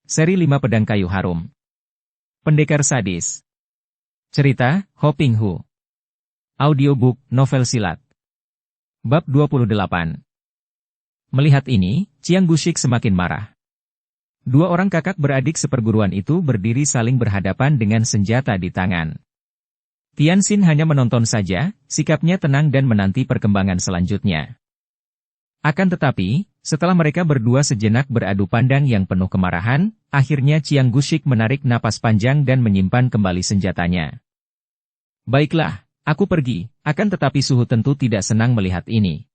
Seri 5 Pedang Kayu Harum. Pendekar Sadis. Cerita, Ho Ping Hu. Audiobook, novel silat. Bab 28. Melihat ini, Chiang Gushik semakin marah. Dua orang kakak beradik seperguruan itu berdiri saling berhadapan dengan senjata di tangan. Tianxin hanya menonton saja, sikapnya tenang dan menanti perkembangan selanjutnya. Akan tetapi, setelah mereka berdua sejenak beradu pandang yang penuh kemarahan, akhirnya Chiang Gushik menarik napas panjang dan menyimpan kembali senjatanya. Baiklah, aku pergi, akan tetapi Suhu tentu tidak senang melihat ini.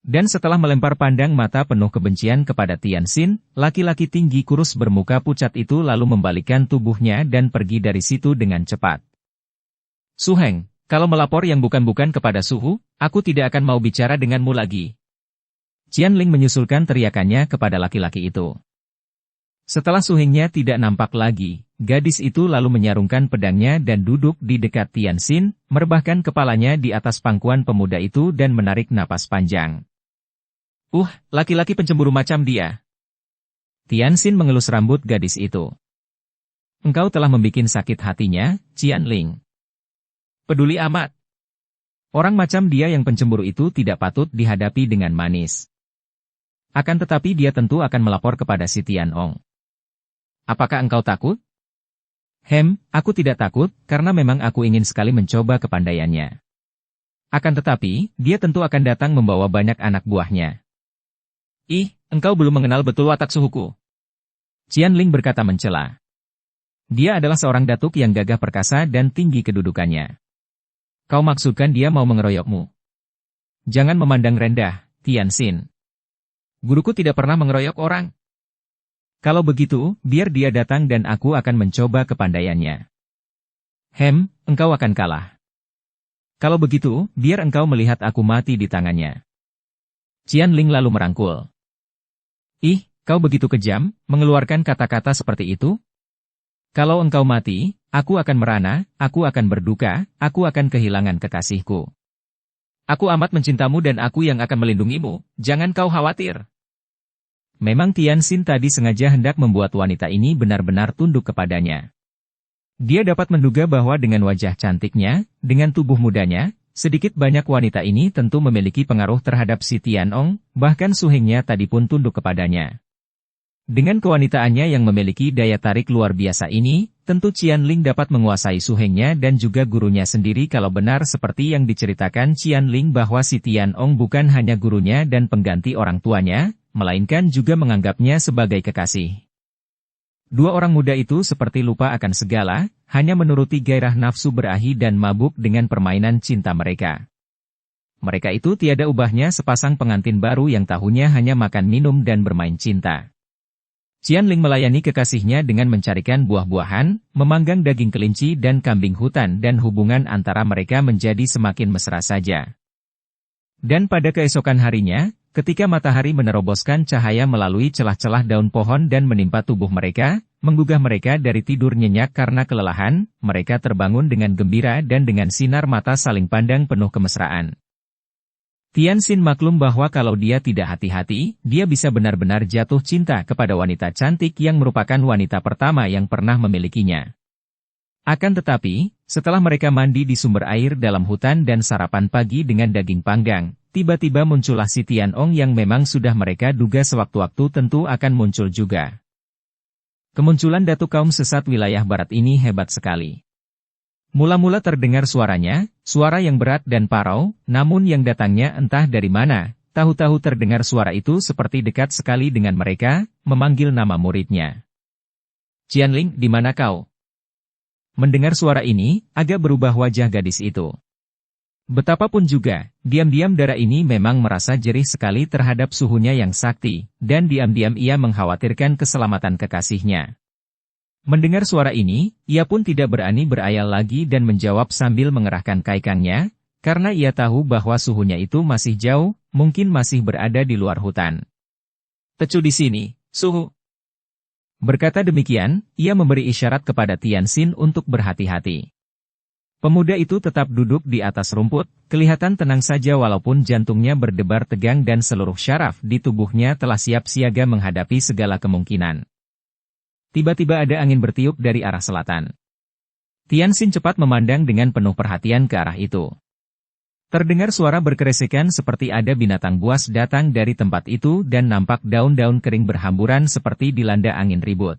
Dan setelah melempar pandang mata penuh kebencian kepada Tianxin, laki-laki tinggi kurus bermuka pucat itu lalu membalikkan tubuhnya dan pergi dari situ dengan cepat. Su Heng, kalau melapor yang bukan-bukan kepada Suhu, aku tidak akan mau bicara denganmu lagi. Qianling menyusulkan teriakannya kepada laki-laki itu. Setelah Su Hengnya tidak nampak lagi, gadis itu lalu menyarungkan pedangnya dan duduk di dekat Tianxin, merebahkan kepalanya di atas pangkuan pemuda itu dan menarik napas panjang. Laki-laki pencemburu macam dia. Tianxin mengelus rambut gadis itu. Engkau telah membikin sakit hatinya, Qianling. Peduli amat. Orang macam dia yang pencemburu itu tidak patut dihadapi dengan manis. Akan tetapi dia tentu akan melapor kepada si Tianong. Apakah engkau takut? Aku tidak takut, karena memang aku ingin sekali mencoba kepandaiannya. Akan tetapi, dia tentu akan datang membawa banyak anak buahnya. Engkau belum mengenal betul watak Suhuku. Qianling berkata mencela. Dia adalah seorang datuk yang gagah perkasa dan tinggi kedudukannya. Kau maksudkan dia mau mengeroyokmu? Jangan memandang rendah, Tianxin. Guruku tidak pernah mengeroyok orang. Kalau begitu, biar dia datang dan aku akan mencoba kepandaiannya. Engkau akan kalah. Kalau begitu, biar engkau melihat aku mati di tangannya. Qianling lalu merangkul. Kau begitu kejam, mengeluarkan kata-kata seperti itu? Kalau engkau mati, aku akan merana, aku akan berduka, aku akan kehilangan kekasihku. Aku amat mencintamu dan aku yang akan melindungimu, jangan kau khawatir. Memang Tianxin tadi sengaja hendak membuat wanita ini benar-benar tunduk kepadanya. Dia dapat menduga bahwa dengan wajah cantiknya, dengan tubuh mudanya, sedikit banyak wanita ini tentu memiliki pengaruh terhadap si Tianong, bahkan Su Hengnya tadi pun tunduk kepadanya. Dengan kewanitaannya yang memiliki daya tarik luar biasa ini, tentu Qianling dapat menguasai Su Hengnya dan juga gurunya sendiri kalau benar seperti yang diceritakan Qianling bahwa si Tianong bukan hanya gurunya dan pengganti orang tuanya, melainkan juga menganggapnya sebagai kekasih. Dua orang muda itu seperti lupa akan segala, hanya menuruti gairah nafsu berahi dan mabuk dengan permainan cinta mereka. Mereka itu tiada ubahnya sepasang pengantin baru yang tahunnya hanya makan minum dan bermain cinta. Qianling melayani kekasihnya dengan mencarikan buah-buahan, memanggang daging kelinci dan kambing hutan dan hubungan antara mereka menjadi semakin mesra saja. Dan pada keesokan harinya, ketika matahari meneroboskan cahaya melalui celah-celah daun pohon dan menimpa tubuh mereka, menggugah mereka dari tidur nyenyak karena kelelahan, mereka terbangun dengan gembira dan dengan sinar mata saling pandang penuh kemesraan. Tianxin maklum bahwa kalau dia tidak hati-hati, dia bisa benar-benar jatuh cinta kepada wanita cantik yang merupakan wanita pertama yang pernah memilikinya. Akan tetapi, setelah mereka mandi di sumber air dalam hutan dan sarapan pagi dengan daging panggang, tiba-tiba muncullah si Tianong yang memang sudah mereka duga sewaktu-waktu tentu akan muncul juga. Kemunculan datuk kaum sesat wilayah barat ini hebat sekali. Mula-mula terdengar suaranya, suara yang berat dan parau, namun yang datangnya entah dari mana, tahu-tahu terdengar suara itu seperti dekat sekali dengan mereka, memanggil nama muridnya. Qianling, di mana kau? Mendengar suara ini, agak berubah wajah gadis itu. Betapapun juga, diam-diam darah ini memang merasa jerih sekali terhadap suhunya yang sakti, dan diam-diam ia mengkhawatirkan keselamatan kekasihnya. Mendengar suara ini, ia pun tidak berani berayal lagi dan menjawab sambil mengerahkan kaikangnya, karena ia tahu bahwa suhunya itu masih jauh, mungkin masih berada di luar hutan. Tecu di sini, Suhu. Berkata demikian, ia memberi isyarat kepada Tianxin untuk berhati-hati. Pemuda itu tetap duduk di atas rumput, kelihatan tenang saja walaupun jantungnya berdebar tegang dan seluruh syaraf di tubuhnya telah siap siaga menghadapi segala kemungkinan. Tiba-tiba ada angin bertiup dari arah selatan. Tianxin cepat memandang dengan penuh perhatian ke arah itu. Terdengar suara berkeresekan seperti ada binatang buas datang dari tempat itu dan nampak daun-daun kering berhamburan seperti dilanda angin ribut.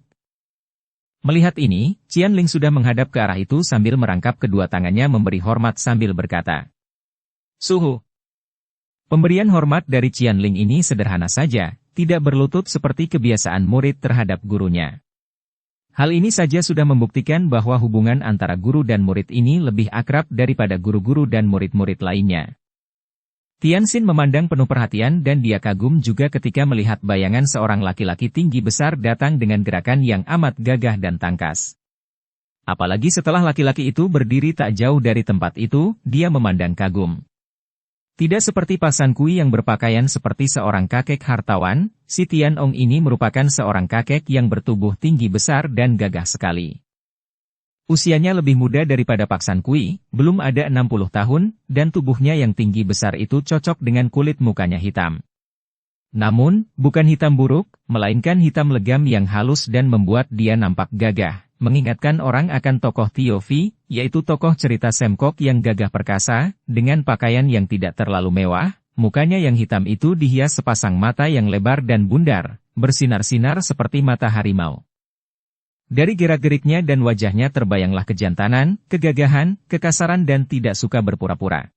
Melihat ini, Qianling sudah menghadap ke arah itu sambil merangkap kedua tangannya memberi hormat sambil berkata, "Suhu." Pemberian hormat dari Qianling ini sederhana saja, tidak berlutut seperti kebiasaan murid terhadap gurunya. Hal ini saja sudah membuktikan bahwa hubungan antara guru dan murid ini lebih akrab daripada guru-guru dan murid-murid lainnya. Tianxin memandang penuh perhatian dan dia kagum juga ketika melihat bayangan seorang laki-laki tinggi besar datang dengan gerakan yang amat gagah dan tangkas. Apalagi setelah laki-laki itu berdiri tak jauh dari tempat itu, dia memandang kagum. Tidak seperti Pasan Kui yang berpakaian seperti seorang kakek hartawan, si Tianong ini merupakan seorang kakek yang bertubuh tinggi besar dan gagah sekali. Usianya lebih muda daripada Paksan Kui, belum ada 60 tahun, dan tubuhnya yang tinggi besar itu cocok dengan kulit mukanya hitam. Namun, bukan hitam buruk, melainkan hitam legam yang halus dan membuat dia nampak gagah. Mengingatkan orang akan tokoh Tio Fi, yaitu tokoh cerita Semkok yang gagah perkasa, dengan pakaian yang tidak terlalu mewah, mukanya yang hitam itu dihias sepasang mata yang lebar dan bundar, bersinar-sinar seperti mata harimau. Dari gerak-geriknya dan wajahnya terbayanglah kejantanan, kegagahan, kekasaran dan tidak suka berpura-pura.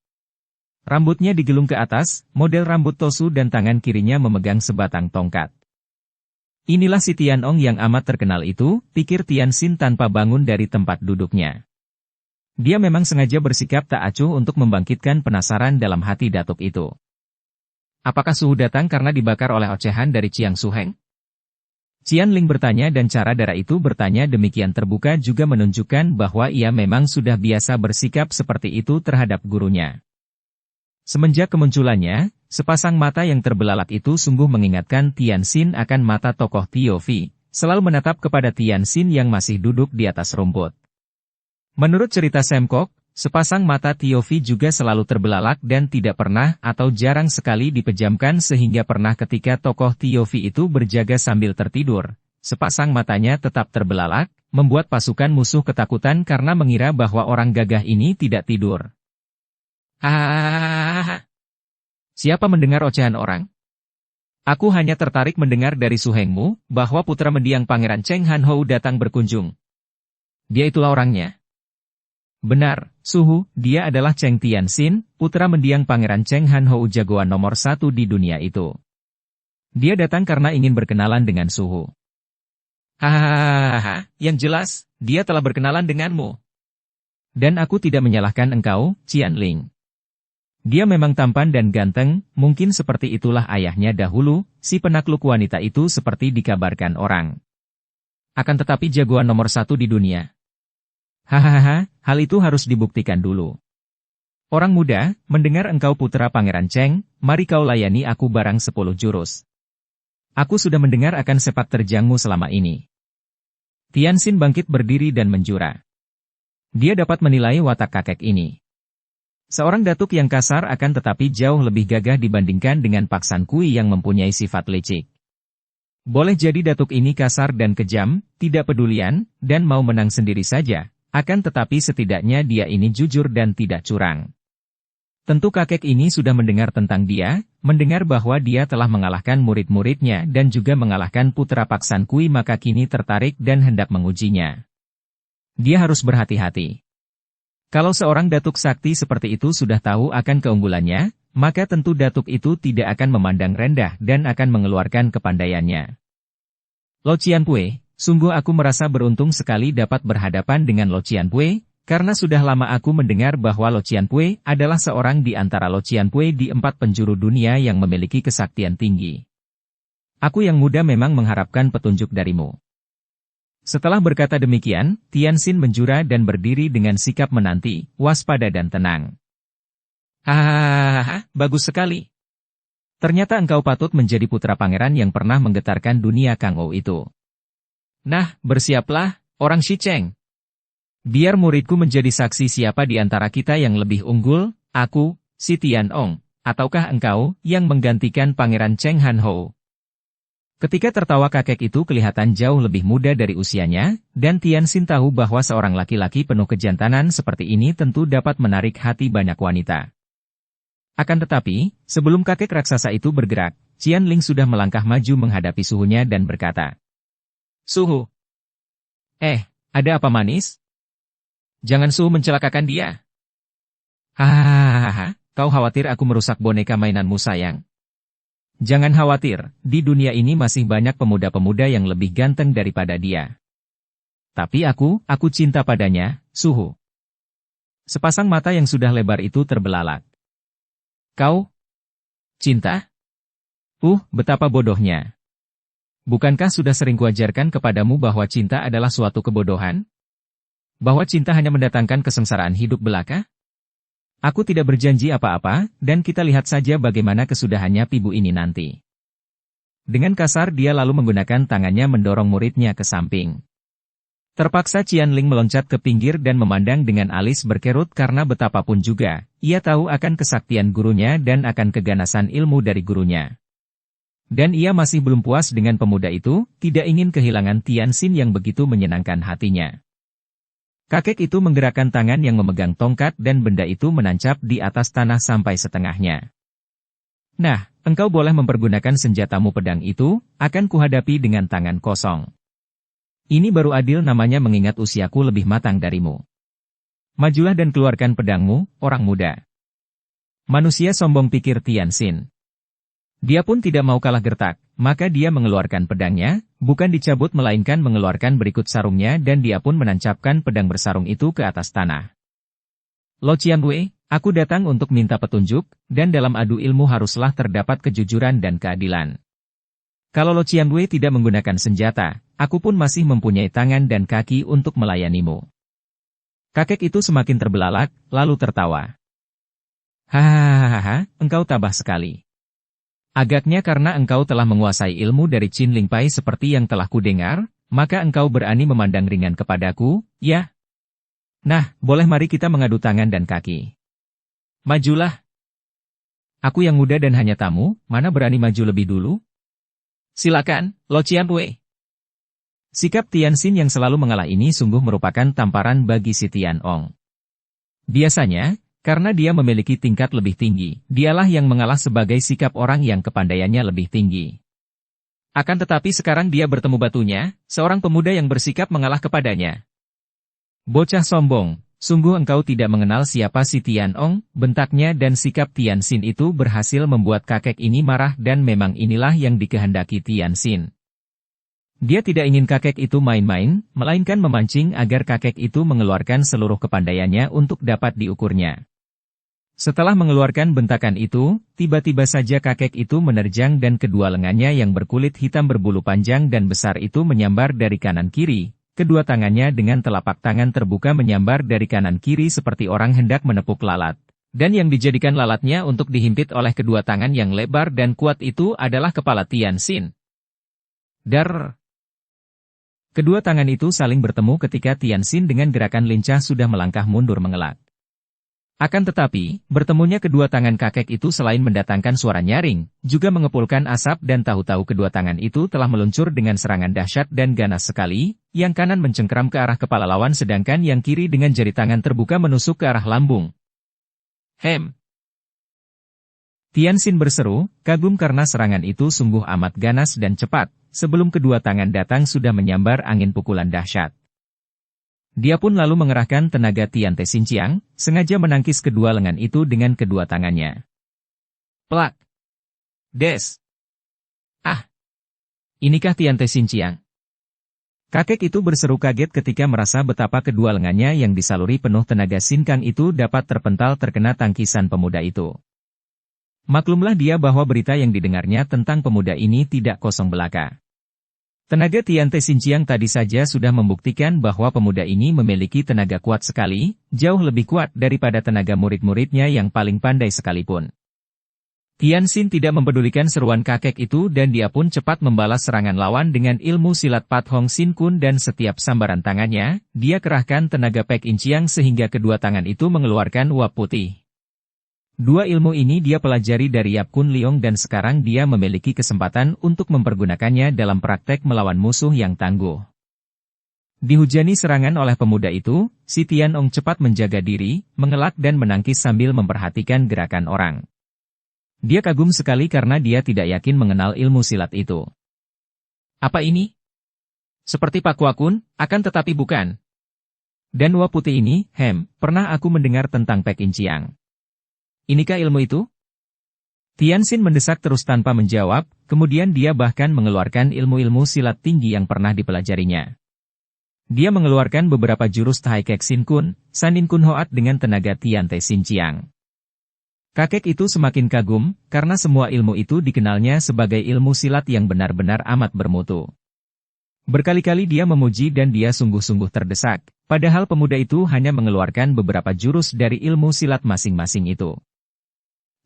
Rambutnya digelung ke atas, model rambut tosu dan tangan kirinya memegang sebatang tongkat. Inilah si Tianong yang amat terkenal itu, pikir Tianxin tanpa bangun dari tempat duduknya. Dia memang sengaja bersikap tak acuh untuk membangkitkan penasaran dalam hati datuk itu. Apakah Suhu datang karena dibakar oleh ocehan dari Chiang Suheng? Qianling bertanya dan cara darah itu bertanya demikian terbuka juga menunjukkan bahwa ia memang sudah biasa bersikap seperti itu terhadap gurunya. Semenjak kemunculannya, sepasang mata yang terbelalak itu sungguh mengingatkan Tianxin akan mata tokoh Tio Fi, selalu menatap kepada Tianxin yang masih duduk di atas rumput. Menurut cerita Semkok, sepasang mata Tio Fi juga selalu terbelalak dan tidak pernah atau jarang sekali dipejamkan sehingga pernah ketika tokoh Tio Fi itu berjaga sambil tertidur, sepasang matanya tetap terbelalak, membuat pasukan musuh ketakutan karena mengira bahwa orang gagah ini tidak tidur. Hahaha. Siapa mendengar ocehan orang? Aku hanya tertarik mendengar dari suhengmu, bahwa putra mendiang Pangeran Cheng Han Hou datang berkunjung. Dia itulah orangnya. Benar, Suhu, dia adalah Cheng Tianxin, putra mendiang Pangeran Cheng Han Hou jagoan nomor 1 di dunia itu. Dia datang karena ingin berkenalan dengan Suhu. Hahaha, yang jelas, dia telah berkenalan denganmu. Dan aku tidak menyalahkan engkau, Qianling. Dia memang tampan dan ganteng, mungkin seperti itulah ayahnya dahulu, si penakluk wanita itu seperti dikabarkan orang. Akan tetapi jagoan nomor 1 di dunia. Hahaha, hal itu harus dibuktikan dulu. Orang muda, mendengar engkau putra Pangeran Cheng, mari kau layani aku barang 10 jurus. Aku sudah mendengar akan sepak terjangmu selama ini. Tianxin bangkit berdiri dan menjura. Dia dapat menilai watak kakek ini. Seorang datuk yang kasar akan tetapi jauh lebih gagah dibandingkan dengan Paksan Kui yang mempunyai sifat licik. Boleh jadi datuk ini kasar dan kejam, tidak pedulian, dan mau menang sendiri saja, akan tetapi setidaknya dia ini jujur dan tidak curang. Tentu kakek ini sudah mendengar tentang dia, mendengar bahwa dia telah mengalahkan murid-muridnya dan juga mengalahkan putra Paksan Kui maka kini tertarik dan hendak mengujinya. Dia harus berhati-hati. Kalau seorang datuk sakti seperti itu sudah tahu akan keunggulannya, maka tentu datuk itu tidak akan memandang rendah dan akan mengeluarkan kepandaiannya. Lo Qianpui, sungguh aku merasa beruntung sekali dapat berhadapan dengan Lo Qianpui, karena sudah lama aku mendengar bahwa Lo Qianpui adalah seorang di antara Lo Qianpui di 4 penjuru dunia yang memiliki kesaktian tinggi. Aku yang muda memang mengharapkan petunjuk darimu. Setelah berkata demikian, Tianxin menjura dan berdiri dengan sikap menanti, waspada dan tenang. Hahaha, bagus sekali. Ternyata engkau patut menjadi putra pangeran yang pernah menggetarkan dunia Kangou itu. Nah, bersiaplah, orang Shi Cheng. Biar muridku menjadi saksi siapa di antara kita yang lebih unggul, aku, si Tianong, ataukah engkau, yang menggantikan Pangeran Cheng Han Hou. Ketika tertawa kakek itu kelihatan jauh lebih muda dari usianya, dan Tianxin tahu bahwa seorang laki-laki penuh kejantanan seperti ini tentu dapat menarik hati banyak wanita. Akan tetapi, sebelum kakek raksasa itu bergerak, Qianling sudah melangkah maju menghadapi suhunya dan berkata, "Suhu. Ada apa manis? Jangan Suhu mencelakakan dia." "Hahaha, kau khawatir aku merusak boneka mainanmu sayang? Jangan khawatir, di dunia ini masih banyak pemuda-pemuda yang lebih ganteng daripada dia. Tapi aku cinta padanya, Suhu." Sepasang mata yang sudah lebar itu terbelalak. "Kau? Cinta? Betapa bodohnya. Bukankah sudah sering kuajarkan kepadamu bahwa cinta adalah suatu kebodohan? Bahwa cinta hanya mendatangkan kesengsaraan hidup belaka? Aku tidak berjanji apa-apa, dan kita lihat saja bagaimana kesudahannya pibu ini nanti." Dengan kasar dia lalu menggunakan tangannya mendorong muridnya ke samping. Terpaksa Qianling meloncat ke pinggir dan memandang dengan alis berkerut karena betapapun juga, ia tahu akan kesaktian gurunya dan akan keganasan ilmu dari gurunya. Dan ia masih belum puas dengan pemuda itu, tidak ingin kehilangan Tianxin yang begitu menyenangkan hatinya. Kakek itu menggerakkan tangan yang memegang tongkat dan benda itu menancap di atas tanah sampai setengahnya. "Nah, engkau boleh mempergunakan senjatamu pedang itu, akan kuhadapi dengan tangan kosong. Ini baru adil namanya mengingat usiaku lebih matang darimu. Majulah dan keluarkan pedangmu, orang muda." Manusia sombong, pikir Tianxin. Dia pun tidak mau kalah gertak, maka dia mengeluarkan pedangnya, bukan dicabut melainkan mengeluarkan berikut sarungnya dan dia pun menancapkan pedang bersarung itu ke atas tanah. "Lo Qianwei, aku datang untuk minta petunjuk, dan dalam adu ilmu haruslah terdapat kejujuran dan keadilan. Kalau Lo Qianwei tidak menggunakan senjata, aku pun masih mempunyai tangan dan kaki untuk melayanimu." Kakek itu semakin terbelalak, lalu tertawa. "Hahaha, engkau tabah sekali. Agaknya karena engkau telah menguasai ilmu dari Qin Ling Pai seperti yang telah kudengar, maka engkau berani memandang ringan kepadaku, ya? Nah, boleh mari kita mengadu tangan dan kaki. Majulah. Aku yang muda dan hanya tamu, mana berani maju lebih dulu? Silakan, Lo Qianwei." Sikap Tianxin yang selalu mengalah ini sungguh merupakan tamparan bagi si Tianong. Biasanya, karena dia memiliki tingkat lebih tinggi, dialah yang mengalah sebagai sikap orang yang kepandaiannya lebih tinggi. Akan tetapi sekarang dia bertemu batunya, seorang pemuda yang bersikap mengalah kepadanya. "Bocah sombong, sungguh engkau tidak mengenal siapa si Tianong," bentaknya dan sikap Tianxin itu berhasil membuat kakek ini marah dan memang inilah yang dikehendaki Tianxin. Dia tidak ingin kakek itu main-main, melainkan memancing agar kakek itu mengeluarkan seluruh kepandaiannya untuk dapat diukurnya. Setelah mengeluarkan bentakan itu, tiba-tiba saja kakek itu menerjang dan kedua lengannya yang berkulit hitam berbulu panjang dan besar itu menyambar dari kanan kiri, kedua tangannya dengan telapak tangan terbuka menyambar dari kanan kiri seperti orang hendak menepuk lalat. Dan yang dijadikan lalatnya untuk dihimpit oleh kedua tangan yang lebar dan kuat itu adalah kepala Tianxin. Dar! Kedua tangan itu saling bertemu ketika Tianxin dengan gerakan lincah sudah melangkah mundur mengelak. Akan tetapi, bertemunya kedua tangan kakek itu selain mendatangkan suara nyaring, juga mengepulkan asap dan tahu-tahu kedua tangan itu telah meluncur dengan serangan dahsyat dan ganas sekali, yang kanan mencengkeram ke arah kepala lawan sedangkan yang kiri dengan jari tangan terbuka menusuk ke arah lambung. "Hem!" Tianxin berseru, kagum karena serangan itu sungguh amat ganas dan cepat. Sebelum kedua tangan datang sudah menyambar angin pukulan dahsyat. Dia pun lalu mengerahkan tenaga Tiante Xinjiang, sengaja menangkis kedua lengan itu dengan kedua tangannya. Plak! Des! Ah! Inikah Tiante Xinjiang? Kakek itu berseru kaget ketika merasa betapa kedua lengannya yang disaluri penuh tenaga Xinkang itu dapat terpental terkena tangkisan pemuda itu. Maklumlah dia bahwa berita yang didengarnya tentang pemuda ini tidak kosong belaka. Tenaga Tiante Xinjiang tadi saja sudah membuktikan bahwa pemuda ini memiliki tenaga kuat sekali, jauh lebih kuat daripada tenaga murid-muridnya yang paling pandai sekalipun. Tianxin tidak mempedulikan seruan kakek itu dan dia pun cepat membalas serangan lawan dengan ilmu silat Pat Hong Sin Kun dan setiap sambaran tangannya, dia kerahkan tenaga Pek In Chiang sehingga kedua tangan itu mengeluarkan uap putih. Dua ilmu ini dia pelajari dari Yap Kun Leong dan sekarang dia memiliki kesempatan untuk mempergunakannya dalam praktek melawan musuh yang tangguh. Dihujani serangan oleh pemuda itu, si Tianong cepat menjaga diri, mengelak dan menangkis sambil memperhatikan gerakan orang. Dia kagum sekali karena dia tidak yakin mengenal ilmu silat itu. Apa ini? Seperti Pak Kua Kun, akan tetapi bukan. Dan Wa Putih ini, pernah aku mendengar tentang Pek In Chiang. Inikah ilmu itu? Tianxin mendesak terus tanpa menjawab, kemudian dia bahkan mengeluarkan ilmu-ilmu silat tinggi yang pernah dipelajarinya. Dia mengeluarkan beberapa jurus Tai Kek Sin Kun, Sanin Kun Hoat dengan tenaga Tian Te Sin Chiang. Kakek itu semakin kagum, karena semua ilmu itu dikenalnya sebagai ilmu silat yang benar-benar amat bermutu. Berkali-kali dia memuji dan dia sungguh-sungguh terdesak, padahal pemuda itu hanya mengeluarkan beberapa jurus dari ilmu silat masing-masing itu.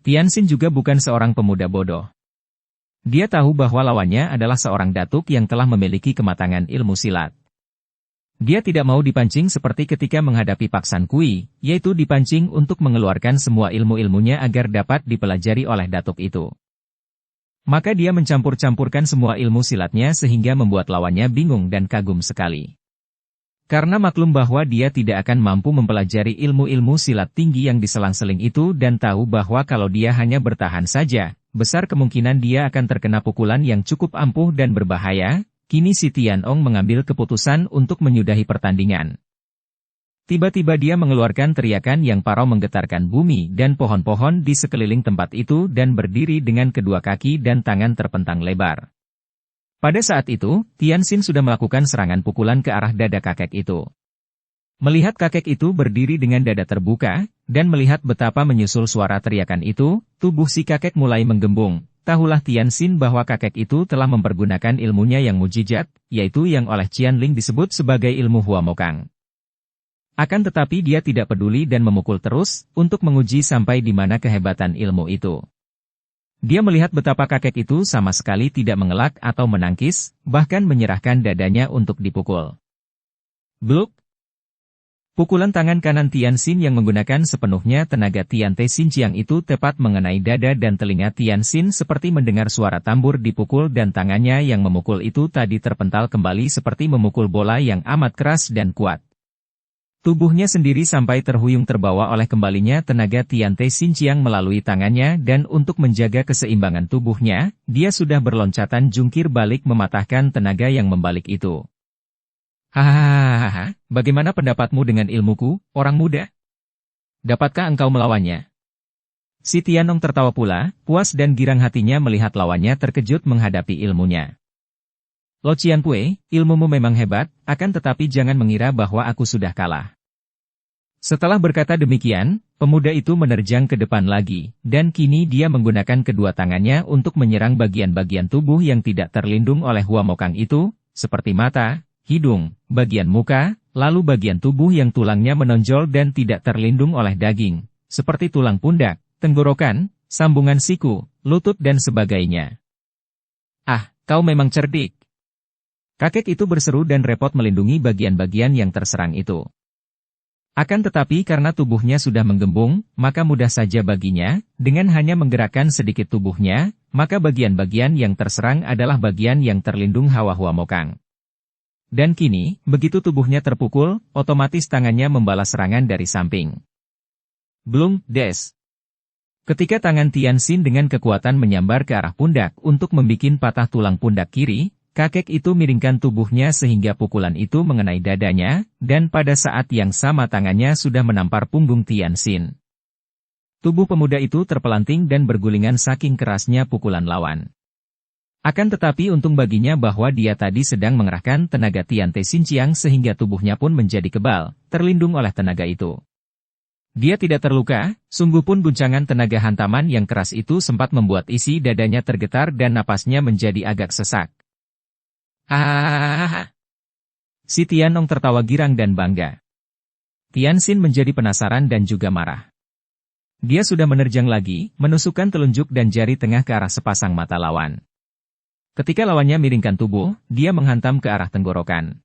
Tianxin juga bukan seorang pemuda bodoh. Dia tahu bahwa lawannya adalah seorang datuk yang telah memiliki kematangan ilmu silat. Dia tidak mau dipancing seperti ketika menghadapi Pak San Kui, yaitu dipancing untuk mengeluarkan semua ilmu-ilmunya agar dapat dipelajari oleh datuk itu. Maka dia mencampur-campurkan semua ilmu silatnya sehingga membuat lawannya bingung dan kagum sekali. Karena maklum bahwa dia tidak akan mampu mempelajari ilmu-ilmu silat tinggi yang diselang-seling itu dan tahu bahwa kalau dia hanya bertahan saja, besar kemungkinan dia akan terkena pukulan yang cukup ampuh dan berbahaya. Kini si Tianong mengambil keputusan untuk menyudahi pertandingan. Tiba-tiba dia mengeluarkan teriakan yang parau menggetarkan bumi dan pohon-pohon di sekeliling tempat itu dan berdiri dengan kedua kaki dan tangan terpentang lebar. Pada saat itu, Tianxin sudah melakukan serangan pukulan ke arah dada kakek itu. Melihat kakek itu berdiri dengan dada terbuka, dan melihat betapa menyusul suara teriakan itu, tubuh si kakek mulai menggembung. Tahulah Tianxin bahwa kakek itu telah mempergunakan ilmunya yang mujizat, yaitu yang oleh Qianling disebut sebagai ilmu Hua Mokang. Akan tetapi dia tidak peduli dan memukul terus, untuk menguji sampai di mana kehebatan ilmu itu. Dia melihat betapa kakek itu sama sekali tidak mengelak atau menangkis, bahkan menyerahkan dadanya untuk dipukul. Bluk! Pukulan tangan kanan Tianxin yang menggunakan sepenuhnya tenaga Tian Te Sin Chiang itu tepat mengenai dada dan telinga Tianxin seperti mendengar suara tambur dipukul dan tangannya yang memukul itu tadi terpental kembali seperti memukul bola yang amat keras dan kuat. Tubuhnya sendiri sampai terhuyung terbawa oleh kembalinya tenaga Tian Te Sin Chiang melalui tangannya dan untuk menjaga keseimbangan tubuhnya, dia sudah berloncatan jungkir balik mematahkan tenaga yang membalik itu. Hahaha, bagaimana pendapatmu dengan ilmuku, orang muda? Dapatkah engkau melawannya? Si Tianong tertawa pula, puas dan girang hatinya melihat lawannya terkejut menghadapi ilmunya. Lo Qianpui, ilmumu memang hebat, akan tetapi jangan mengira bahwa aku sudah kalah. Setelah berkata demikian, pemuda itu menerjang ke depan lagi, dan kini dia menggunakan kedua tangannya untuk menyerang bagian-bagian tubuh yang tidak terlindung oleh Hua Mokang itu, seperti mata, hidung, bagian muka, lalu bagian tubuh yang tulangnya menonjol dan tidak terlindung oleh daging, seperti tulang pundak, tenggorokan, sambungan siku, lutut dan sebagainya. Ah, kau memang cerdik. Kakek itu berseru dan repot melindungi bagian-bagian yang terserang itu. Akan tetapi karena tubuhnya sudah menggembung, maka mudah saja baginya, dengan hanya menggerakkan sedikit tubuhnya, maka bagian-bagian yang terserang adalah bagian yang terlindung hawa Hua Mokang. Dan kini, begitu tubuhnya terpukul, otomatis tangannya membalas serangan dari samping. Blung, des. Ketika tangan Tianxin dengan kekuatan menyambar ke arah pundak untuk membikin patah tulang pundak kiri, kakek itu miringkan tubuhnya sehingga pukulan itu mengenai dadanya, dan pada saat yang sama tangannya sudah menampar punggung Tianxin. Tubuh pemuda itu terpelanting dan bergulingan saking kerasnya pukulan lawan. Akan tetapi untung baginya bahwa dia tadi sedang mengerahkan tenaga Tian Te Sin Chiang sehingga tubuhnya pun menjadi kebal, terlindung oleh tenaga itu. Dia tidak terluka, sungguh pun guncangan tenaga hantaman yang keras itu sempat membuat isi dadanya tergetar dan napasnya menjadi agak sesak. Hahaha. Si Tianong tertawa girang dan bangga. Tianxin menjadi penasaran dan juga marah. Dia sudah menerjang lagi, menusukkan telunjuk dan jari tengah ke arah sepasang mata lawan. Ketika lawannya miringkan tubuh, dia menghantam ke arah tenggorokan.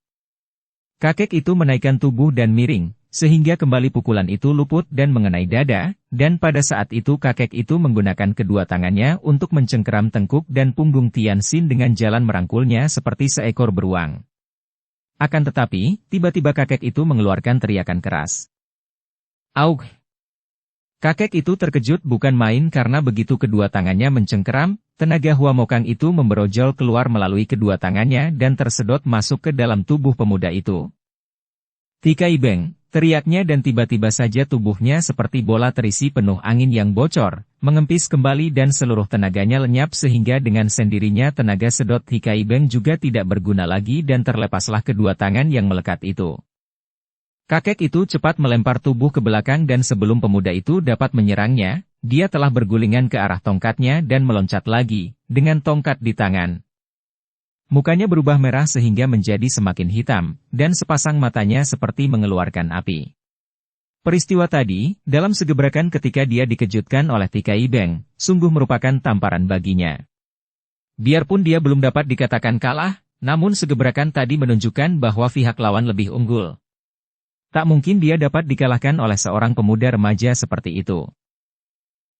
Kakek itu menaikkan tubuh dan miring, sehingga kembali pukulan itu luput dan mengenai dada, dan pada saat itu kakek itu menggunakan kedua tangannya untuk mencengkeram tengkuk dan punggung Tianxin dengan jalan merangkulnya seperti seekor beruang. Akan tetapi, tiba-tiba kakek itu mengeluarkan teriakan keras. Augh! Kakek itu terkejut bukan main karena begitu kedua tangannya mencengkeram, tenaga Huamokang itu memberojol keluar melalui kedua tangannya dan tersedot masuk ke dalam tubuh pemuda itu. Tikai Beng, teriaknya dan tiba-tiba saja tubuhnya seperti bola terisi penuh angin yang bocor, mengempis kembali dan seluruh tenaganya lenyap sehingga dengan sendirinya tenaga sedot Tikai Beng juga tidak berguna lagi dan terlepaslah kedua tangan yang melekat itu. Kakek itu cepat melempar tubuh ke belakang dan sebelum pemuda itu dapat menyerangnya, dia telah bergulingan ke arah tongkatnya dan meloncat lagi, dengan tongkat di tangan. Mukanya berubah merah sehingga menjadi semakin hitam, dan sepasang matanya seperti mengeluarkan api. Peristiwa tadi, dalam segebrakan ketika dia dikejutkan oleh Tikai Beng, sungguh merupakan tamparan baginya. Biarpun dia belum dapat dikatakan kalah, namun segebrakan tadi menunjukkan bahwa pihak lawan lebih unggul. Tak mungkin dia dapat dikalahkan oleh seorang pemuda remaja seperti itu.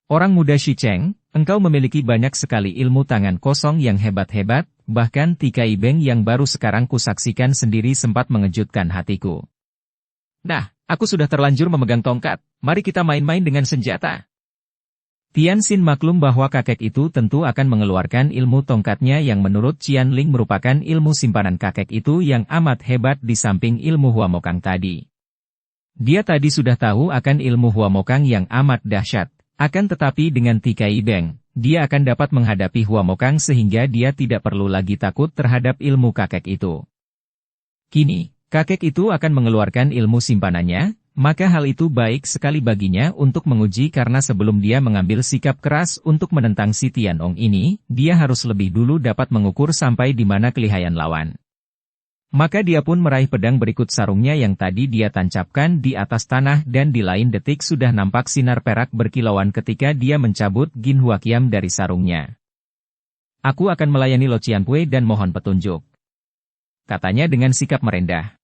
Orang muda Shi Cheng, engkau memiliki banyak sekali ilmu tangan kosong yang hebat-hebat, bahkan Tikai Beng yang baru sekarang kusaksikan sendiri sempat mengejutkan hatiku. Nah, aku sudah terlanjur memegang tongkat, mari kita main-main dengan senjata. Tianxin maklum bahwa kakek itu tentu akan mengeluarkan ilmu tongkatnya yang menurut Qianling merupakan ilmu simpanan kakek itu yang amat hebat di samping ilmu Huamokang tadi. Dia tadi sudah tahu akan ilmu Huamokang yang amat dahsyat, akan tetapi dengan Tikai Beng, dia akan dapat menghadapi Huamokang sehingga dia tidak perlu lagi takut terhadap ilmu kakek itu. Kini, kakek itu akan mengeluarkan ilmu simpanannya, maka hal itu baik sekali baginya untuk menguji karena sebelum dia mengambil sikap keras untuk menentang si Tianong ini, dia harus lebih dulu dapat mengukur sampai di mana kelihayan lawan. Maka dia pun meraih pedang berikut sarungnya yang tadi dia tancapkan di atas tanah dan di lain detik sudah nampak sinar perak berkilauan ketika dia mencabut Gin Huaqiam dari sarungnya. Aku akan melayani Lo Qianpui dan mohon petunjuk, katanya dengan sikap merendah.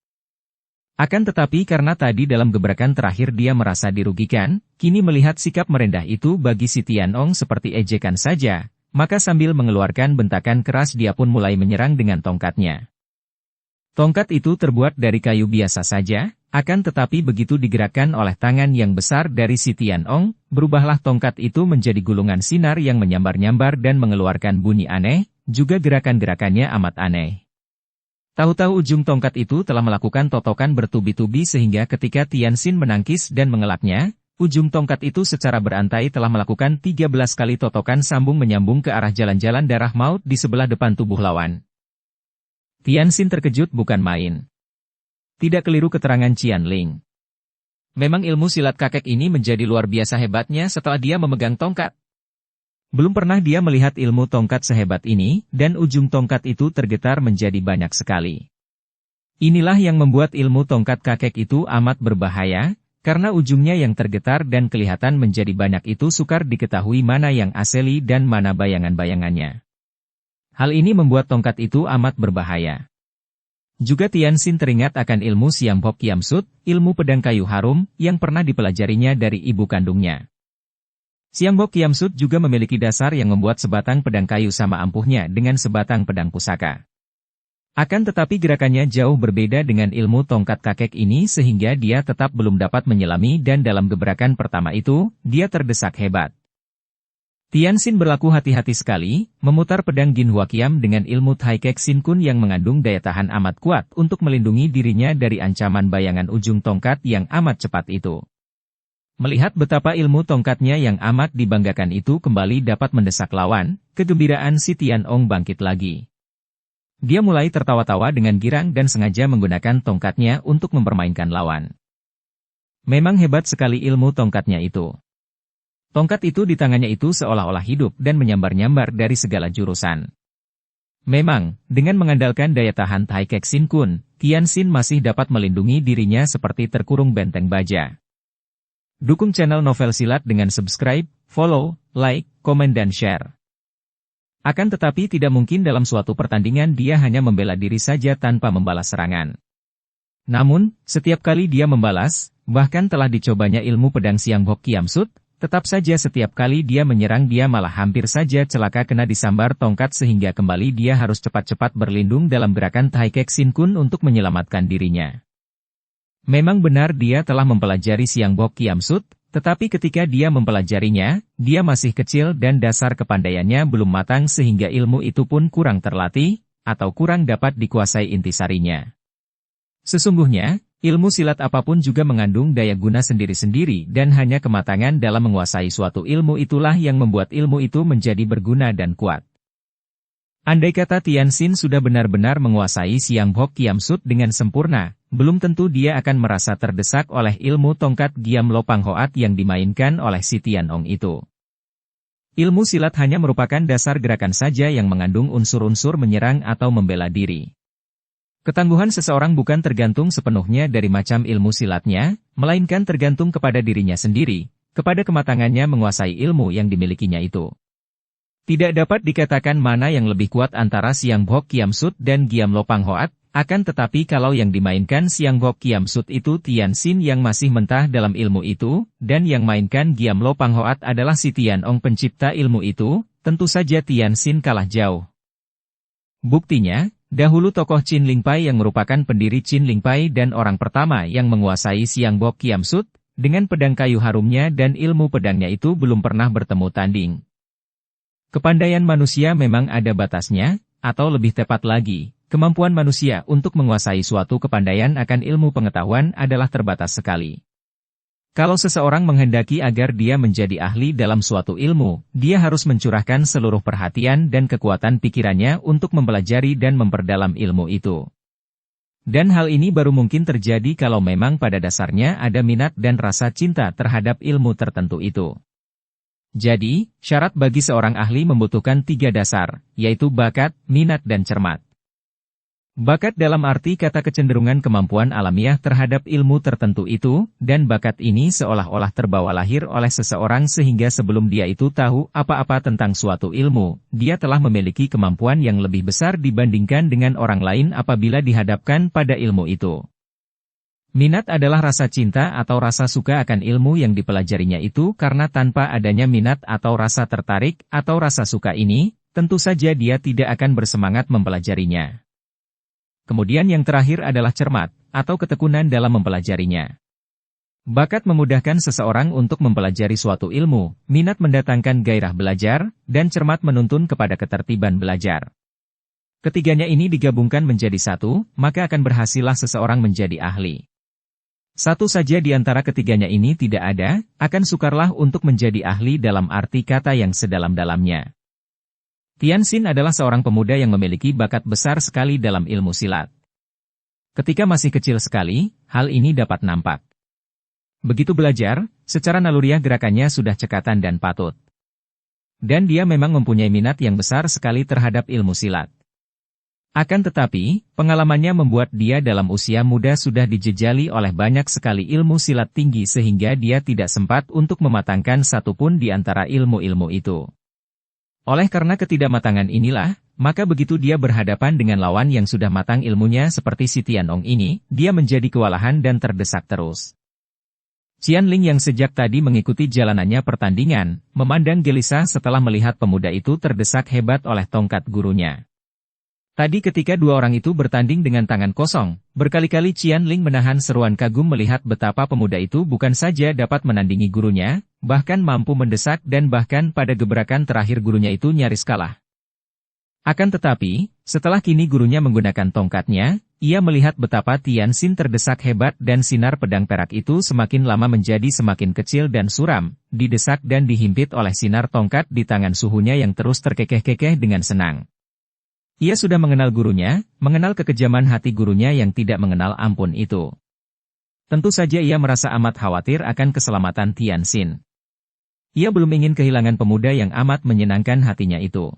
Akan tetapi karena tadi dalam gebrakan terakhir dia merasa dirugikan, kini melihat sikap merendah itu bagi si Tianong seperti ejekan saja, maka sambil mengeluarkan bentakan keras dia pun mulai menyerang dengan tongkatnya. Tongkat itu terbuat dari kayu biasa saja, akan tetapi begitu digerakkan oleh tangan yang besar dari si Tianong, berubahlah tongkat itu menjadi gulungan sinar yang menyambar-nyambar dan mengeluarkan bunyi aneh, juga gerakan-gerakannya amat aneh. Tahu-tahu ujung tongkat itu telah melakukan totokan bertubi-tubi sehingga ketika Tianxin menangkis dan mengelaknya, ujung tongkat itu secara berantai telah melakukan 13 kali totokan sambung menyambung ke arah jalan-jalan darah maut di sebelah depan tubuh lawan. Tianxin terkejut bukan main. Tidak keliru keterangan Qianling. Memang ilmu silat kakek ini menjadi luar biasa hebatnya setelah dia memegang tongkat. Belum pernah dia melihat ilmu tongkat sehebat ini, dan ujung tongkat itu tergetar menjadi banyak sekali. Inilah yang membuat ilmu tongkat kakek itu amat berbahaya, karena ujungnya yang tergetar dan kelihatan menjadi banyak itu sukar diketahui mana yang asli dan mana bayangan-bayangannya. Hal ini membuat tongkat itu amat berbahaya. Juga Tianxin teringat akan ilmu Siambok Kiamsut, ilmu pedang kayu harum, yang pernah dipelajarinya dari ibu kandungnya. Siambok Kiamsut juga memiliki dasar yang membuat sebatang pedang kayu sama ampuhnya dengan sebatang pedang pusaka. Akan tetapi gerakannya jauh berbeda dengan ilmu tongkat kakek ini sehingga dia tetap belum dapat menyelami dan dalam gebrakan pertama itu, dia terdesak hebat. Tianxin berlaku hati-hati sekali, memutar pedang Gin Huaqiam dengan ilmu Taikek Sin Kun yang mengandung daya tahan amat kuat untuk melindungi dirinya dari ancaman bayangan ujung tongkat yang amat cepat itu. Melihat betapa ilmu tongkatnya yang amat dibanggakan itu kembali dapat mendesak lawan, kegembiraan si Tianong bangkit lagi. Dia mulai tertawa-tawa dengan girang dan sengaja menggunakan tongkatnya untuk mempermainkan lawan. Memang hebat sekali ilmu tongkatnya itu. Tongkat itu di tangannya itu seolah-olah hidup dan menyambar-nyambar dari segala jurusan. Memang, dengan mengandalkan daya tahan Taikek Sin Kun, Tianxin masih dapat melindungi dirinya seperti terkurung benteng baja. Dukung channel Novel Silat dengan subscribe, follow, like, komen dan share. Akan tetapi tidak mungkin dalam suatu pertandingan dia hanya membela diri saja tanpa membalas serangan. Namun, setiap kali dia membalas, bahkan telah dicobanya ilmu pedang Siang Bok Kiam Sut, tetap saja setiap kali dia menyerang dia malah hampir saja celaka kena disambar tongkat sehingga kembali dia harus cepat-cepat berlindung dalam gerakan Taikek Sin Kun untuk menyelamatkan dirinya. Memang benar dia telah mempelajari Siang Bok Kiam Sut, tetapi ketika dia mempelajarinya, dia masih kecil dan dasar kepandaiannya belum matang sehingga ilmu itu pun kurang terlatih, atau kurang dapat dikuasai intisarinya. Sesungguhnya, ilmu silat apapun juga mengandung daya guna sendiri-sendiri dan hanya kematangan dalam menguasai suatu ilmu itulah yang membuat ilmu itu menjadi berguna dan kuat. Andai kata Tianxin sudah benar-benar menguasai Siang Bok Kiam Sut dengan sempurna, belum tentu dia akan merasa terdesak oleh ilmu tongkat Giam Lopang Hoat yang dimainkan oleh si Tianong itu. Ilmu silat hanya merupakan dasar gerakan saja yang mengandung unsur-unsur menyerang atau membela diri. Ketangguhan seseorang bukan tergantung sepenuhnya dari macam ilmu silatnya, melainkan tergantung kepada dirinya sendiri, kepada kematangannya menguasai ilmu yang dimilikinya itu. Tidak dapat dikatakan mana yang lebih kuat antara Siang Bok Kiam Sut dan Giam Lopang Hoat, akan tetapi kalau yang dimainkan Siang Bok Kiam Sut itu Tianxin yang masih mentah dalam ilmu itu, dan yang mainkan Giam Lopang Hoat adalah si Tianong pencipta ilmu itu, tentu saja Tianxin kalah jauh. Buktinya, dahulu tokoh Qin Lingpai yang merupakan pendiri Qin Lingpai dan orang pertama yang menguasai Siang Bok Kiam Sut, dengan pedang kayu harumnya dan ilmu pedangnya itu belum pernah bertemu tanding. Kepandaian manusia memang ada batasnya, atau lebih tepat lagi, kemampuan manusia untuk menguasai suatu kepandaian akan ilmu pengetahuan adalah terbatas sekali. Kalau seseorang menghendaki agar dia menjadi ahli dalam suatu ilmu, dia harus mencurahkan seluruh perhatian dan kekuatan pikirannya untuk mempelajari dan memperdalam ilmu itu. Dan hal ini baru mungkin terjadi kalau memang pada dasarnya ada minat dan rasa cinta terhadap ilmu tertentu itu. Jadi, syarat bagi seorang ahli membutuhkan 3 dasar, yaitu bakat, minat dan cermat. Bakat dalam arti kata kecenderungan kemampuan alamiah terhadap ilmu tertentu itu, dan bakat ini seolah-olah terbawa lahir oleh seseorang sehingga sebelum dia itu tahu apa-apa tentang suatu ilmu, dia telah memiliki kemampuan yang lebih besar dibandingkan dengan orang lain apabila dihadapkan pada ilmu itu. Minat adalah rasa cinta atau rasa suka akan ilmu yang dipelajarinya itu karena tanpa adanya minat atau rasa tertarik atau rasa suka ini, tentu saja dia tidak akan bersemangat mempelajarinya. Kemudian yang terakhir adalah cermat, atau ketekunan dalam mempelajarinya. Bakat memudahkan seseorang untuk mempelajari suatu ilmu, minat mendatangkan gairah belajar, dan cermat menuntun kepada ketertiban belajar. Ketiganya ini digabungkan menjadi satu, maka akan berhasillah seseorang menjadi ahli. Satu saja di antara ketiganya ini tidak ada, akan sukarlah untuk menjadi ahli dalam arti kata yang sedalam-dalamnya. Tianxin adalah seorang pemuda yang memiliki bakat besar sekali dalam ilmu silat. Ketika masih kecil sekali, hal ini dapat nampak. Begitu belajar, secara naluriah gerakannya sudah cekatan dan patut. Dan dia memang mempunyai minat yang besar sekali terhadap ilmu silat. Akan tetapi, pengalamannya membuat dia dalam usia muda sudah dijejali oleh banyak sekali ilmu silat tinggi sehingga dia tidak sempat untuk mematangkan satupun di antara ilmu-ilmu itu. Oleh karena ketidakmatangan inilah, maka begitu dia berhadapan dengan lawan yang sudah matang ilmunya seperti si Tianong ini, dia menjadi kewalahan dan terdesak terus. Qianling yang sejak tadi mengikuti jalanannya pertandingan, memandang gelisah setelah melihat pemuda itu terdesak hebat oleh tongkat gurunya. Tadi ketika dua orang itu bertanding dengan tangan kosong, berkali-kali Qianling menahan seruan kagum melihat betapa pemuda itu bukan saja dapat menandingi gurunya, bahkan mampu mendesak dan bahkan pada gebrakan terakhir gurunya itu nyaris kalah. Akan tetapi, setelah kini gurunya menggunakan tongkatnya, ia melihat betapa Tianxin terdesak hebat dan sinar pedang perak itu semakin lama menjadi semakin kecil dan suram, didesak dan dihimpit oleh sinar tongkat di tangan suhunya yang terus terkekeh-kekeh dengan senang. Ia sudah mengenal gurunya, mengenal kekejaman hati gurunya yang tidak mengenal ampun itu. Tentu saja ia merasa amat khawatir akan keselamatan Tianxin. Ia belum ingin kehilangan pemuda yang amat menyenangkan hatinya itu.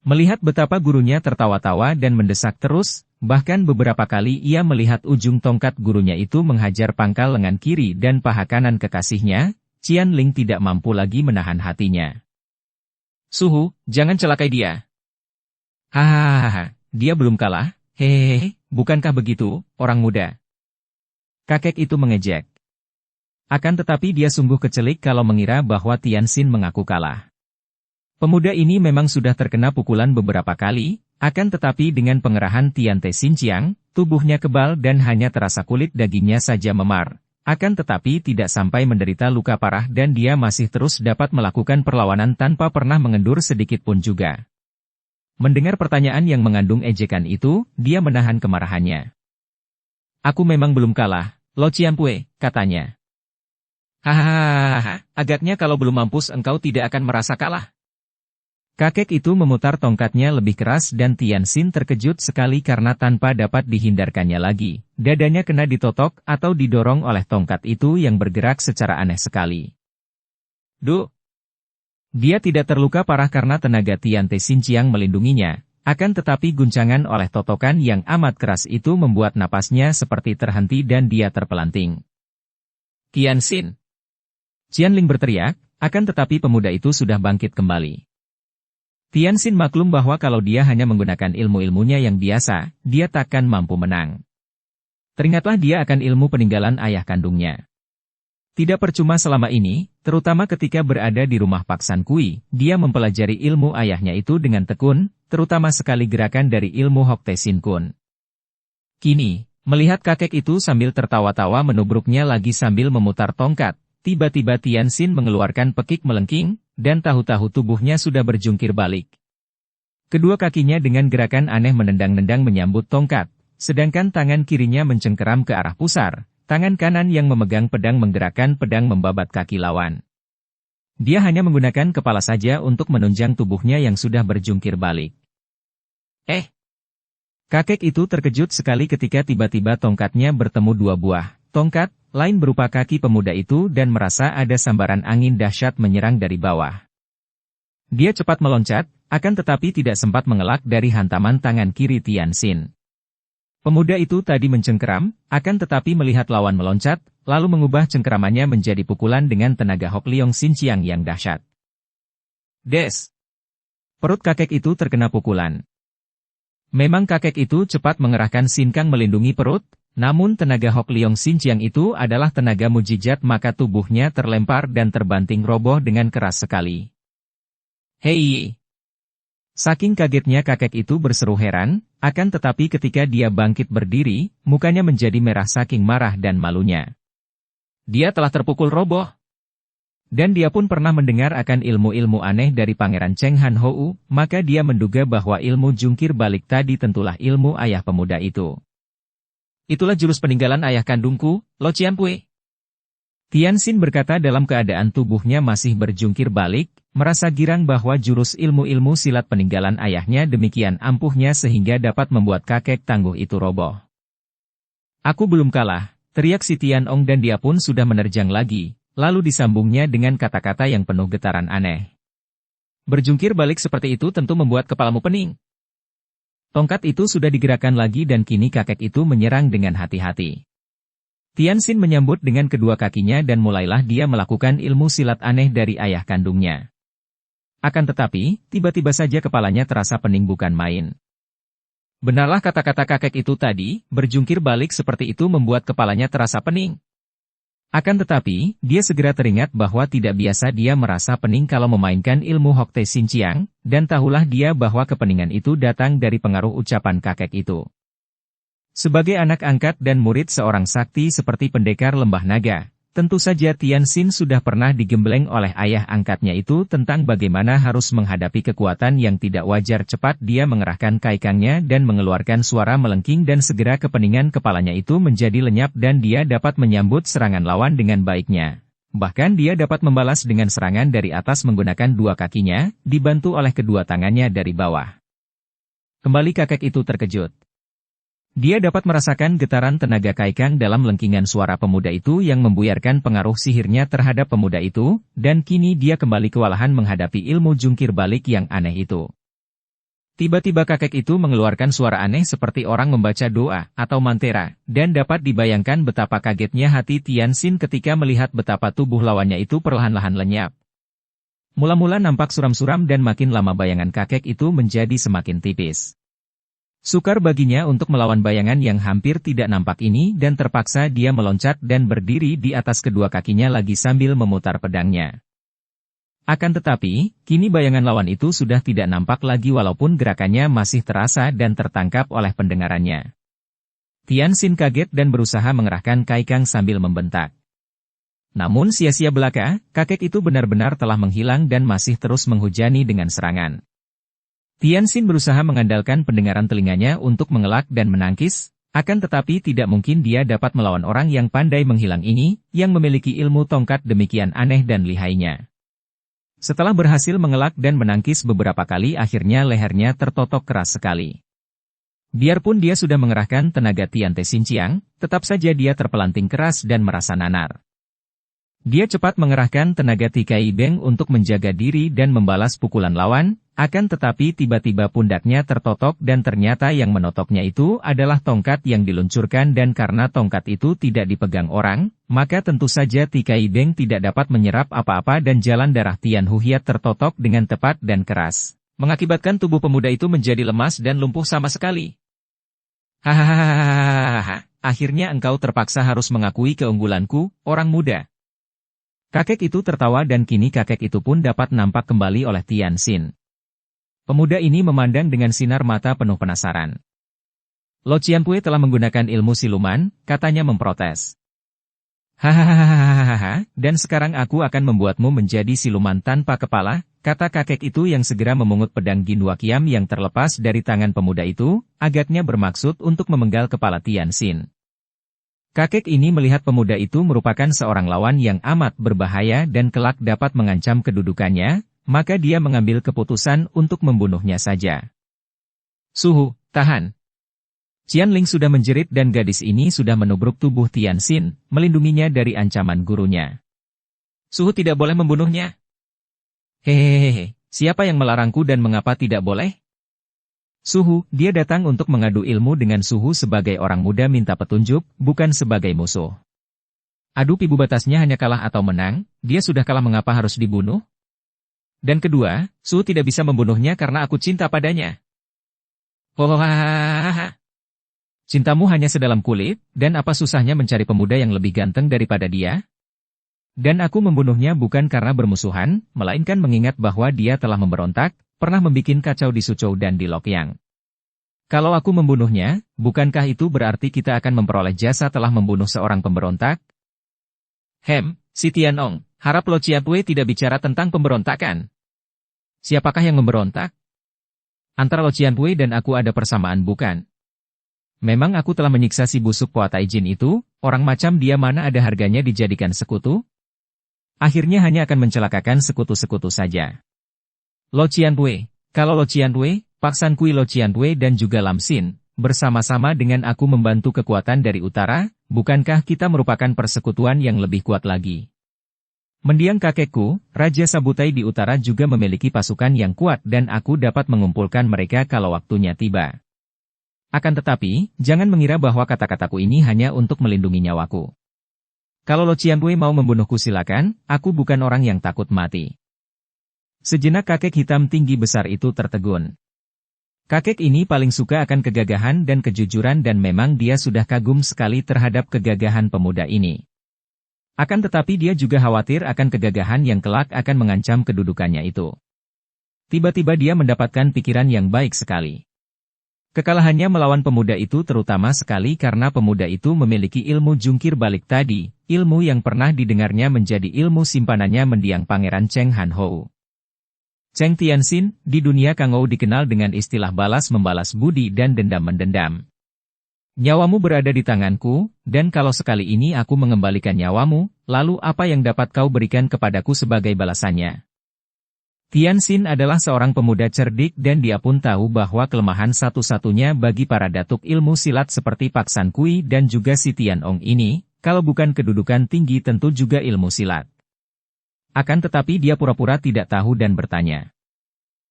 Melihat betapa gurunya tertawa-tawa dan mendesak terus, bahkan beberapa kali ia melihat ujung tongkat gurunya itu menghajar pangkal lengan kiri dan paha kanan kekasihnya, Qianling tidak mampu lagi menahan hatinya. Suhu, jangan celakai dia. Hahaha, dia belum kalah, hehehe, bukankah begitu, orang muda? Kakek itu mengejek. Akan tetapi dia sungguh kecelik kalau mengira bahwa Tianxin mengaku kalah. Pemuda ini memang sudah terkena pukulan beberapa kali, akan tetapi dengan pengerahan Tian Te Xinjiang, tubuhnya kebal dan hanya terasa kulit dagingnya saja memar. Akan tetapi tidak sampai menderita luka parah dan dia masih terus dapat melakukan perlawanan tanpa pernah mengendur sedikit pun juga. Mendengar pertanyaan yang mengandung ejekan itu, dia menahan kemarahannya. Aku memang belum kalah, Lo Cianpue, katanya. Hahaha, agaknya kalau belum mampus engkau tidak akan merasa kalah. Kakek itu memutar tongkatnya lebih keras dan Tianxin terkejut sekali karena tanpa dapat dihindarkannya lagi. Dadanya kena ditotok atau didorong oleh tongkat itu yang bergerak secara aneh sekali. Duh! Dia tidak terluka parah karena tenaga Tian Te Xinjiang melindunginya, akan tetapi guncangan oleh totokan yang amat keras itu membuat napasnya seperti terhenti dan dia terpelanting. Tianxin! Qianling berteriak, akan tetapi pemuda itu sudah bangkit kembali. Tianxin maklum bahwa kalau dia hanya menggunakan ilmu-ilmunya yang biasa, dia takkan mampu menang. Teringatlah dia akan ilmu peninggalan ayah kandungnya. Tidak percuma selama ini, terutama ketika berada di rumah Pak San Kui, dia mempelajari ilmu ayahnya itu dengan tekun, terutama sekali gerakan dari ilmu Hok Te Sin Kun. Kini, melihat kakek itu sambil tertawa-tawa menubruknya lagi sambil memutar tongkat, tiba-tiba Tianxin mengeluarkan pekik melengking, dan tahu-tahu tubuhnya sudah berjungkir balik. Kedua kakinya dengan gerakan aneh menendang-nendang menyambut tongkat, sedangkan tangan kirinya mencengkeram ke arah pusar, tangan kanan yang memegang pedang menggerakkan pedang membabat kaki lawan. Dia hanya menggunakan kepala saja untuk menunjang tubuhnya yang sudah berjungkir balik. Kakek itu terkejut sekali ketika tiba-tiba tongkatnya bertemu dua buah tongkat lain berupa kaki pemuda itu dan merasa ada sambaran angin dahsyat menyerang dari bawah. Dia cepat meloncat, akan tetapi tidak sempat mengelak dari hantaman tangan kiri Tianxin. Pemuda itu tadi mencengkeram, akan tetapi melihat lawan meloncat, lalu mengubah cengkeramannya menjadi pukulan dengan tenaga Hok Leong Xinjiang yang dahsyat. Des! Perut kakek itu terkena pukulan. Memang kakek itu cepat mengerahkan sinkang melindungi perut, namun tenaga Hok Leong Xinjiang itu adalah tenaga mujizat maka tubuhnya terlempar dan terbanting roboh dengan keras sekali. Hei! Saking kagetnya kakek itu berseru heran, akan tetapi ketika dia bangkit berdiri, mukanya menjadi merah saking marah dan malunya. Dia telah terpukul roboh. Dan dia pun pernah mendengar akan ilmu-ilmu aneh dari Pangeran Cheng Han Hou, maka dia menduga bahwa ilmu jungkir balik tadi tentulah ilmu ayah pemuda itu. Itulah jurus peninggalan ayah kandungku, Lo Cianpue. Tianxin berkata dalam keadaan tubuhnya masih berjungkir balik, merasa girang bahwa jurus ilmu-ilmu silat peninggalan ayahnya demikian ampuhnya sehingga dapat membuat kakek tangguh itu roboh. Aku belum kalah, teriak si Tian Ong dan dia pun sudah menerjang lagi, lalu disambungnya dengan kata-kata yang penuh getaran aneh. Berjungkir balik seperti itu tentu membuat kepalamu pening. Tongkat itu sudah digerakkan lagi dan kini kakek itu menyerang dengan hati-hati. Tianxin menyambut dengan kedua kakinya dan mulailah dia melakukan ilmu silat aneh dari ayah kandungnya. Akan tetapi, tiba-tiba saja kepalanya terasa pening bukan main. Benarlah kata-kata kakek itu tadi, berjungkir balik seperti itu membuat kepalanya terasa pening. Akan tetapi, dia segera teringat bahwa tidak biasa dia merasa pening kalau memainkan ilmu Hok Te Xinjiang, dan tahulah dia bahwa kepeningan itu datang dari pengaruh ucapan kakek itu. Sebagai anak angkat dan murid seorang sakti seperti pendekar lembah naga, tentu saja Tianxin sudah pernah digembleng oleh ayah angkatnya itu tentang bagaimana harus menghadapi kekuatan yang tidak wajar. Cepat dia mengerahkan kaikangnya dan mengeluarkan suara melengking dan segera kepeningan kepalanya itu menjadi lenyap dan dia dapat menyambut serangan lawan dengan baiknya. Bahkan dia dapat membalas dengan serangan dari atas menggunakan dua kakinya, dibantu oleh kedua tangannya dari bawah. Kembali kakek itu terkejut. Dia dapat merasakan getaran tenaga kaikang dalam lengkingan suara pemuda itu yang membuyarkan pengaruh sihirnya terhadap pemuda itu, dan kini dia kembali kewalahan menghadapi ilmu jungkir balik yang aneh itu. Tiba-tiba kakek itu mengeluarkan suara aneh seperti orang membaca doa atau mantera, dan dapat dibayangkan betapa kagetnya hati Tianxin ketika melihat betapa tubuh lawannya itu perlahan-lahan lenyap. Mula-mula nampak suram-suram dan makin lama bayangan kakek itu menjadi semakin tipis. Sukar baginya untuk melawan bayangan yang hampir tidak nampak ini dan terpaksa dia meloncat dan berdiri di atas kedua kakinya lagi sambil memutar pedangnya. Akan tetapi, kini bayangan lawan itu sudah tidak nampak lagi walaupun gerakannya masih terasa dan tertangkap oleh pendengarannya. Tianxin kaget dan berusaha mengerahkan Kaikang sambil membentak. Namun sia-sia belaka, kakek itu benar-benar telah menghilang dan masih terus menghujani dengan serangan. Tianxin berusaha mengandalkan pendengaran telinganya untuk mengelak dan menangkis, akan tetapi tidak mungkin dia dapat melawan orang yang pandai menghilang ini, yang memiliki ilmu tongkat demikian aneh dan lihainya. Setelah berhasil mengelak dan menangkis beberapa kali akhirnya lehernya tertotok keras sekali. Biarpun dia sudah mengerahkan tenaga Tian Te Xinjiang, tetap saja dia terpelanting keras dan merasa nanar. Dia cepat mengerahkan tenaga Tikai Beng untuk menjaga diri dan membalas pukulan lawan, akan tetapi tiba-tiba pundaknya tertotok dan ternyata yang menotoknya itu adalah tongkat yang diluncurkan dan karena tongkat itu tidak dipegang orang, maka tentu saja Tikai Beng tidak dapat menyerap apa-apa dan jalan darah Tian Huhiat tertotok dengan tepat dan keras, mengakibatkan tubuh pemuda itu menjadi lemas dan lumpuh sama sekali. Hahaha, akhirnya engkau terpaksa harus mengakui keunggulanku, orang muda. Kakek itu tertawa dan kini kakek itu pun dapat nampak kembali oleh Tianxin. Pemuda ini memandang dengan sinar mata penuh penasaran. Lo Qianpui telah menggunakan ilmu siluman, katanya memprotes. Hahaha, dan sekarang aku akan membuatmu menjadi siluman tanpa kepala, kata kakek itu yang segera memungut pedang Ginwa Qiam yang terlepas dari tangan pemuda itu, agaknya bermaksud untuk memenggal kepala Tianxin. Kakek ini melihat pemuda itu merupakan seorang lawan yang amat berbahaya dan kelak dapat mengancam kedudukannya, maka dia mengambil keputusan untuk membunuhnya saja. Suhu, tahan. Qianling sudah menjerit dan gadis ini sudah menubruk tubuh Tianxin, melindunginya dari ancaman gurunya. Suhu tidak boleh membunuhnya. Hehehe, siapa yang melarangku dan mengapa tidak boleh? Suhu, dia datang untuk mengadu ilmu dengan Suhu sebagai orang muda minta petunjuk, bukan sebagai musuh. Adu pibu batasnya hanya kalah atau menang, dia sudah kalah mengapa harus dibunuh? Dan kedua, Suhu tidak bisa membunuhnya karena aku cinta padanya. Hohohahaha. Cintamu hanya sedalam kulit, dan apa susahnya mencari pemuda yang lebih ganteng daripada dia? Dan aku membunuhnya bukan karena bermusuhan, melainkan mengingat bahwa dia telah memberontak, pernah membikin kacau di Suzhou dan di Lokyang. Kalau aku membunuhnya, bukankah itu berarti kita akan memperoleh jasa telah membunuh seorang pemberontak? Si Tianong, harap Lo Qianpui tidak bicara tentang pemberontakan. Siapakah yang memberontak? Antara Lo Qianpui dan aku ada persamaan bukan? Memang aku telah menyiksa si busuk Hua Taijin itu, orang macam dia mana ada harganya dijadikan sekutu? Akhirnya hanya akan mencelakakan sekutu-sekutu saja. Lo Qianpui, kalau Lo Qianpui, Pak San Kui Lo Qianpui dan juga Lam Xin, bersama-sama dengan aku membantu kekuatan dari utara, bukankah kita merupakan persekutuan yang lebih kuat lagi? Mendiang kakekku, Raja Sabutai di utara juga memiliki pasukan yang kuat dan aku dapat mengumpulkan mereka kalau waktunya tiba. Akan tetapi, jangan mengira bahwa kata-kataku ini hanya untuk melindungi nyawaku. Kalau Lo Qianpui mau membunuhku silakan, aku bukan orang yang takut mati. Sejenak kakek hitam tinggi besar itu tertegun. Kakek ini paling suka akan kegagahan dan kejujuran dan memang dia sudah kagum sekali terhadap kegagahan pemuda ini. Akan tetapi dia juga khawatir akan kegagahan yang kelak akan mengancam kedudukannya itu. Tiba-tiba dia mendapatkan pikiran yang baik sekali. Kekalahannya melawan pemuda itu terutama sekali karena pemuda itu memiliki ilmu jungkir balik tadi, ilmu yang pernah didengarnya menjadi ilmu simpanannya mendiang Pangeran Cheng Han Hou. Cheng Tianxin, di dunia Kangou dikenal dengan istilah balas membalas budi dan dendam mendendam. Nyawamu berada di tanganku, dan kalau sekali ini aku mengembalikan nyawamu, lalu apa yang dapat kau berikan kepadaku sebagai balasannya? Tianxin adalah seorang pemuda cerdik dan dia pun tahu bahwa kelemahan satu-satunya bagi para datuk ilmu silat seperti Pak San Kui dan juga si Tianong ini, kalau bukan kedudukan tinggi tentu juga ilmu silat. Akan tetapi dia pura-pura tidak tahu dan bertanya.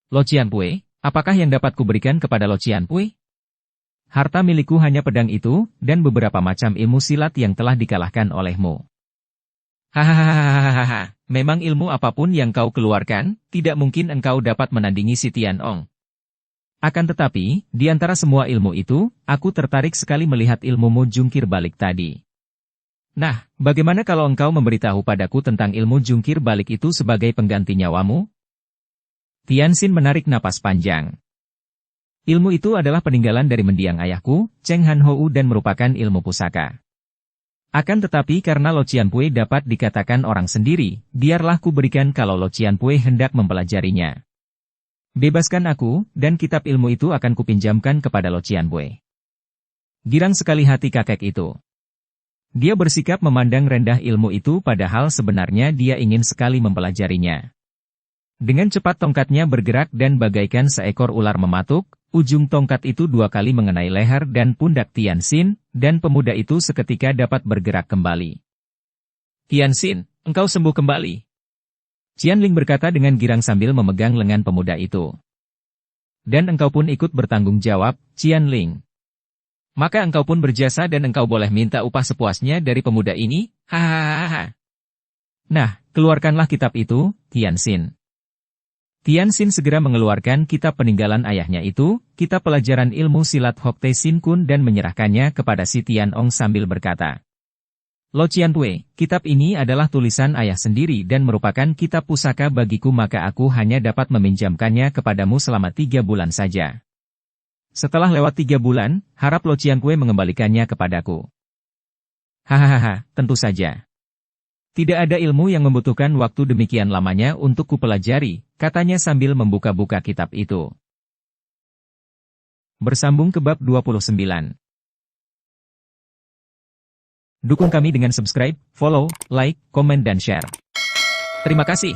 Lo Qianpui, apakah yang dapat kuberikan kepada Lo Qianpui? Harta milikku hanya pedang itu, dan beberapa macam ilmu silat yang telah dikalahkan olehmu. Hahaha, memang ilmu apapun yang kau keluarkan, tidak mungkin engkau dapat menandingi si Tianong. Akan tetapi, di antara semua ilmu itu, aku tertarik sekali melihat ilmumu jungkir balik tadi. Nah, bagaimana kalau engkau memberitahu padaku tentang ilmu jungkir balik itu sebagai pengganti nyawamu? Tianxin menarik napas panjang. Ilmu itu adalah peninggalan dari mendiang ayahku, Cheng Han Hou, dan merupakan ilmu pusaka. Akan tetapi karena Lo Qianpui dapat dikatakan orang sendiri, biarlah ku berikan kalau Lo Qianpui hendak mempelajarinya. Bebaskan aku, dan kitab ilmu itu akan kupinjamkan kepada Lo Qianpui. Girang sekali hati kakek itu. Dia bersikap memandang rendah ilmu itu padahal sebenarnya dia ingin sekali mempelajarinya. Dengan cepat tongkatnya bergerak dan bagaikan seekor ular mematuk, ujung tongkat itu 2 kali mengenai leher dan pundak Tianxin, dan pemuda itu seketika dapat bergerak kembali. Tianxin, engkau sembuh kembali. Qianling berkata dengan girang sambil memegang lengan pemuda itu. Dan engkau pun ikut bertanggung jawab, Qianling. Maka engkau pun berjasa dan engkau boleh minta upah sepuasnya dari pemuda ini, hahaha. Nah, keluarkanlah kitab itu, Tianxin. Tianxin segera mengeluarkan kitab peninggalan ayahnya itu, kitab pelajaran ilmu silat Hokte Sin Kun, dan menyerahkannya kepada si Tianong sambil berkata, Lo Qianpui, kitab ini adalah tulisan ayah sendiri dan merupakan kitab pusaka bagiku, maka aku hanya dapat meminjamkannya kepadamu selama 3 bulan saja. Setelah lewat 3 bulan, harap Lo Qianpui mengembalikannya kepadaku. Hahaha, tentu saja. Tidak ada ilmu yang membutuhkan waktu demikian lamanya untuk kupelajari, katanya sambil membuka-buka kitab itu. Bersambung ke bab 29. Dukung kami dengan subscribe, follow, like, komen dan share. Terima kasih.